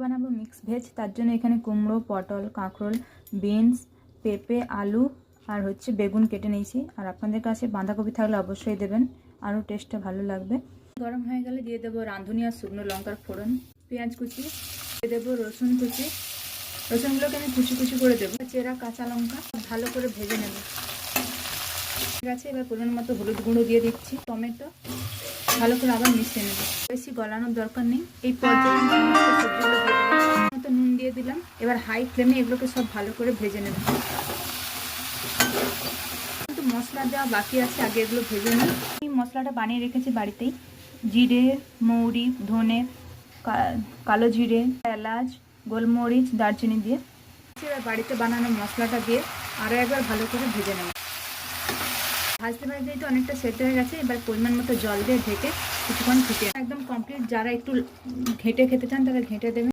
বানাবো mix veg, তার জন্য এখানে কুমড়ো, পটল, কাঁকরোল, বিনস, পেঁপে, আলু আর হচ্ছে বেগুন কেটে নিয়েছি। আর আপনাদের কাছে বাঁধাকপি থাকলে অবশ্যই দেবেন, আরও টেস্টটা ভালো লাগবে। গরম হয়ে গেলে দিয়ে দেবো রাঁধুনি আর শুকনো লঙ্কার ফোড়ন, পেঁয়াজ কুচি, দিয়ে দেবো রসুন কুচি। রসুনগুলোকে আমি কুচি কুচি করে দেবো। চেরা কাঁচা লঙ্কা ভালো করে ভেজে নেব। ঠিক আছে, এবার পরিমাণ মতো হলুদ গুঁড়ো দিয়ে দিচ্ছি। টমেটো ভালো করে আবার মিশিয়ে নেব, বেশি গলানোর দরকার নেই। এই পর্যায়ে সবজিগুলো দিয়ে দিলাম, মতো নুন দিয়ে দিলাম। এবার হাই ফ্লেমে এগুলোকে সব ভালো করে ভেজে নেব। কিন্তু মশলা দেওয়া বাকি আছে, আগে এগুলো ভেজে নিই। এই মশলাটা বানিয়ে রেখেছি বাড়িতেই। জিরে, মৌরি, ধনে, কালো জিরে, এলাচ, গোলমরিচ, দারচিনি দিয়ে। এবার বাড়িতে বানানো মশলাটা দিয়ে আরও একবার ভালো করে ভেজে নেব। ভাজতে ভাজতে তো অনেকটা সেদ্ধ হয়ে গেছে। এবার পরিমাণ মতো জল দিয়ে ঢেকে কিছুক্ষণ ফুটিয়ে একদম কমপ্লিট। যারা একটু ঘেঁটে খেতে চান তারা ঘেঁটে দেবেন।